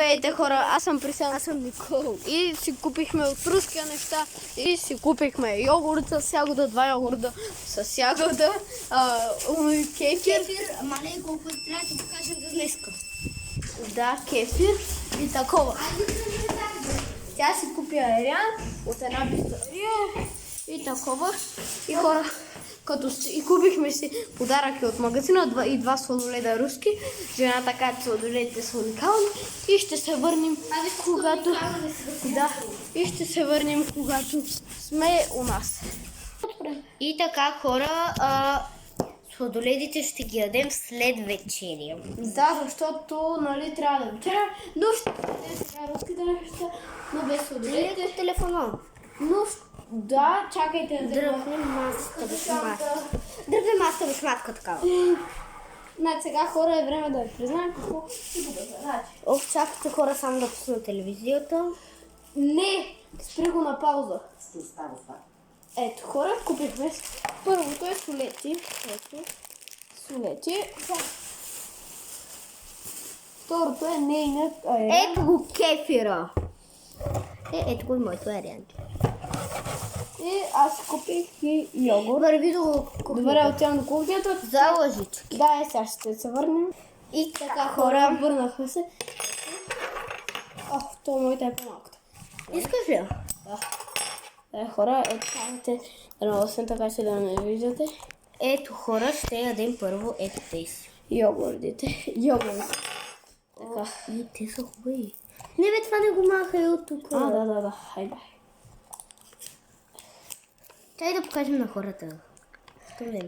Здравейте хора, аз съм Присян. Аз съм Никол. И си купихме от руския неща. И си купихме йогурт с ягода, 2 йогурта с ягода, кефир. Ама не колко трябва да покажем за днеска. Да, кефир и такова. Тя си купи аериан от една пицария и такова. И хора, и купихме си подаръки от магазина и 2 сладоледа руски. Жената каза, че сладоледите са уникални и ще се върнем когато... Да, и ще се върнем когато сме у нас. И така хора, сладоледите ще ги ядем след вечеря. Да, защото нали трябва да вечеря, но ще ядем сега руските неща, но без сладоледите. От телефона. Но да, чакайте да Дръпнем масата без маска. Дръпнем масата без маска такава. Значи сега хора е време да ви признаем какво и го да Ох, чакайте хора само да пусна телевизията. Не, спри го на пауза. Ето хора, купихме. Първото е солети. Ето, солети. Второто е нейният аериан. Ето го кефира. Ето го и моето аериан. И аз купих и йогурт. Върви до Добре, отивам до кухнята. за лъжички. Да, сега ще се върнем. И така Хора, върнаха се. Ох, това моята е по-малката. искаш ли? Да, хора, ето казвате едно така че да не виждате. Ето хора, ще ядем първо ето тези. Йогуртите. Йогурт. Така. И те са хубави. Не бе, това не го махай от тук. Да. Хайде. Чай да покажем на хората.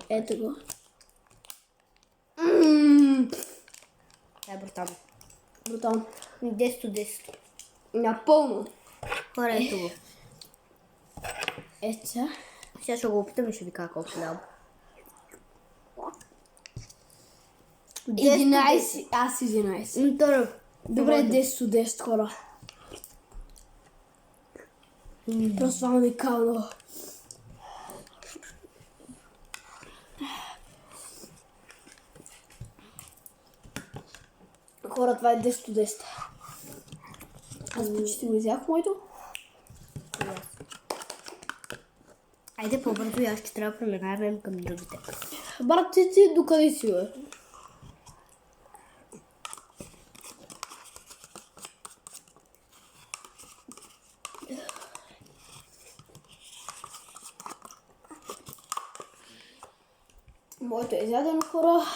Ето го. Това е брутално. Брутално. 10 от 10. Напълно. Хора, ето го. Ето сега. Сега ще го опитам и ще ви кажа колко дам. 11. Аз 11. Добре, 10 от 10 хора. Просто уникално. Хора, това е 10 от 10. Аз почти го изях моето. Айде по-бързо и аз ще трябва да преминаваме към другите. Брат, ти докъде си, бе? Моето е изядено, хора.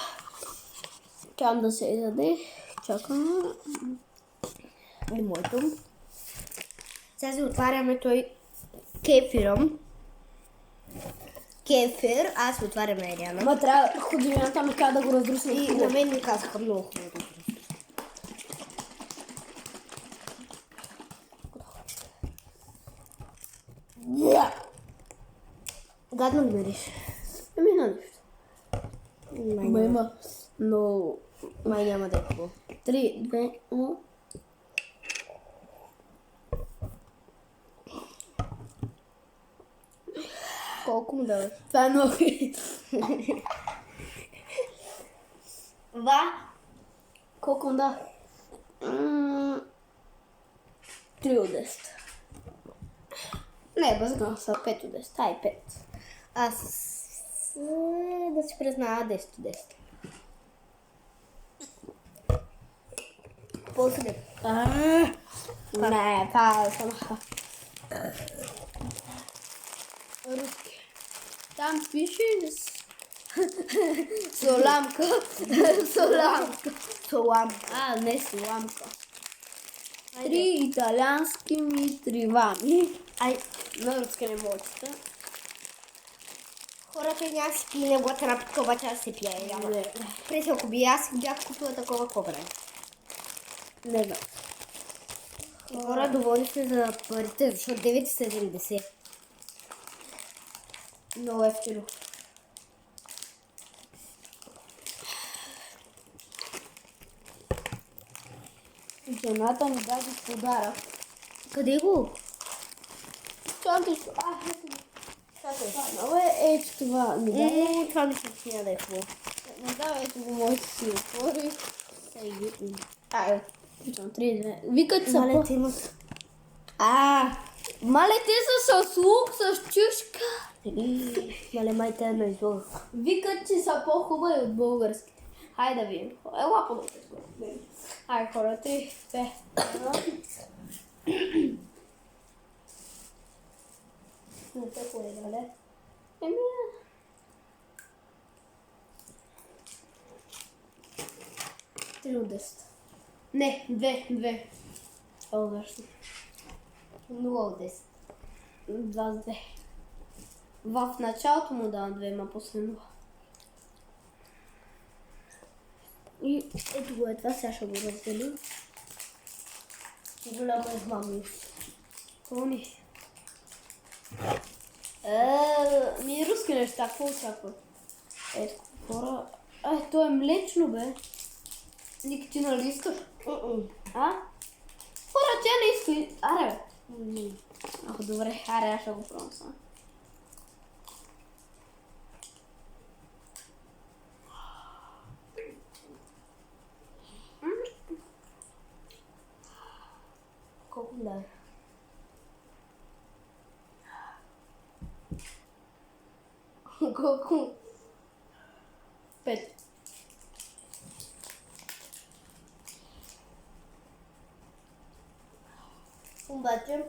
Чакам да се изяде. Чакам. И моето. Сега си отваряме той кефиром. Кефир, аз си отварям аериана. Ма трябва ходилината ми каза да го разрусне. И на мен ми казаха много хубаво. Гадно ли мириш? Ами на нищо. Май Ма няма. има, но... Май няма да е хубаво. 3, 2, 1. Колко му даваш? Това е много. Ва? Колко му да? 3 от 10. Не, бъзгам са 5 от 10. Ай, 5. Аз да си призная 10 от 10. После. Не, това е само. Руски. Там пише соламка. Соламка. Не соламка. 3 италиански митривани. Ай, На руски не можете. хората някакси не го една питка, обаче аз се пия. Не. През ако би аз бях купила такова кобра. Не знам. Хора, доволни сме за парите, защото 9,70. Много ефтино. Жената ми даде подарък. Къде го? Чакай, ето го. Много е, ето това. Не дай. Това мисля, че няма да е хубаво. Не дай, ето го, моето си отвори. Ай, Виждам, 3-2. Викат са Мале, те имат. Мале, те са с лук, с чушка. Мале, май те ме излъгах. Викат, че са по-хубави от българските. Хайде да видим. Ела по-добре. Хайде хора, 3, 2, 1. Не те хубави, дале. Еми, 3 от 10. Не, 2. По-важно. 0 от 10. 2. В началото му давам 2, ма после 0. И ето го е това, сега ще го разделим. Голяма измамни. Тони. Ми руски неща, какво очакват? Ето, хора. То е млечно, бе. Ники, ти нали искаш? А? Хора, тя не иска. Аре, бе. Добре, аре, аз ще го пробвам сега. Колко да? Колко? 5. Обаче,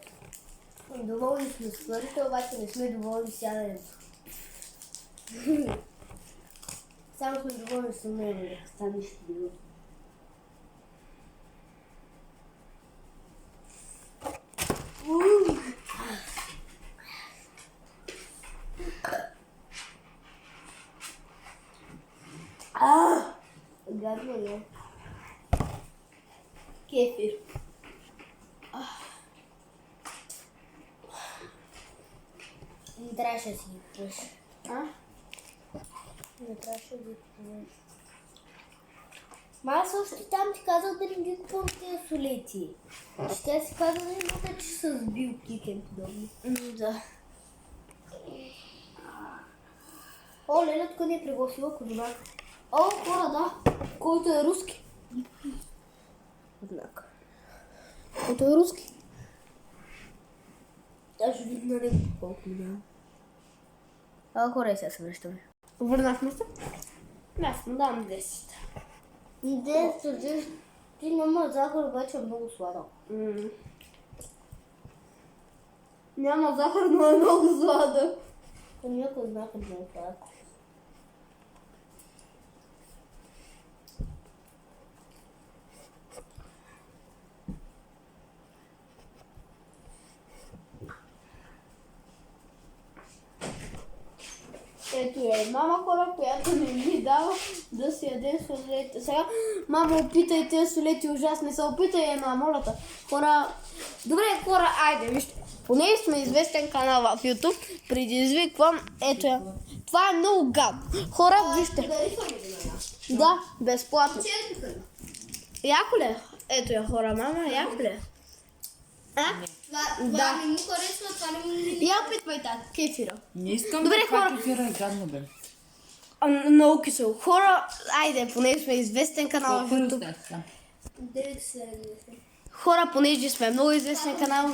доволни сме с парите, обаче не сме доволни с яденето. Само сме доволни с умение да стане щастливо. Гадно е. Кефир. Не трябваше да си ги пиеш. Не трябваше да ги пиеш. Ма аз още там ти казах да не ги купувам тези солети. Че тя си каза да не мога, че са с билки и тем подобни. Да. О, Лена тук не е пригласила козунак. О, хора, да. Който е руски. Знак. Който е руски. Аз ще видя на него колко ми дава. Хора, сега се връщаме. Върнахме се? Не, аз му дам 10. 10, ти няма захар, обаче е много сладък. Няма захар, но е много сладък. Някой знак е много сладък. Ето е мама хора, която не ми дава да си ядем солете. Сега, мама, опитай тези солети, ужасни са. Опитай една, моля те. Хора, добре, хора, айде, вижте. Поне сме известен канал в YouTube, предизвиквам, ето я. Това е много гадно. Хора, вижте. Да, безплатно. Яко ли е? Ето я, хора, мама, яко ли е? Това не му харесва, това не му не... Я опитвай тази кефира. Не искам Добре, да хора. това кефира е гадно, бе. Много кисело. Хора, айде, поне сме известен канал в Колко YouTube. остатъка? 9 7. Хора, понеже сме много известен канал.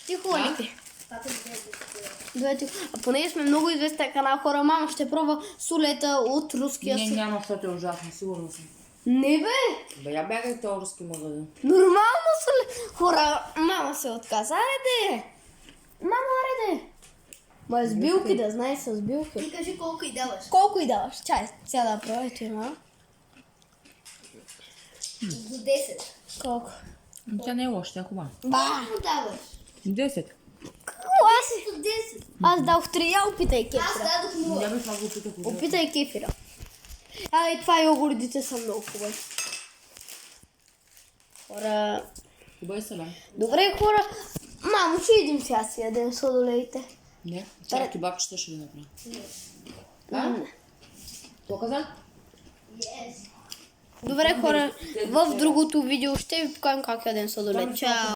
Тихо, Лики. Понеже сме много известен канал, хора, мама ще пробва солета от руския Не, си. няма, защото е ужасно, сигурно съм. Не бе! Бе, я бягай този руски магазин. Нормално соле. Хора, мама се отказа. Аре де! Мама, аре де! Ма с билки да знаеш, с билки. Ти кажи колко и даваш. Колко и даваш? Чай, сега да пробва, ето има. До 10. Колко? Тя не е лоша, тя е хубава. Ба! Колко даваш? 10. До 10. Аз дах 3, я опитай Аз кефира. дадох 0. Я бе това го опитах ужасно. Опитай кефира. И това йогуртите са много хубави. Хора... Хубави са, бе. Добре, хора. Мамо, ще идем сега си ядем сладолеите. Не, чак кебабчета ще ви направя. Какво каза? Yes. Добре, хора. В другото видео ще ви покажем как ядем сладолет. Чао!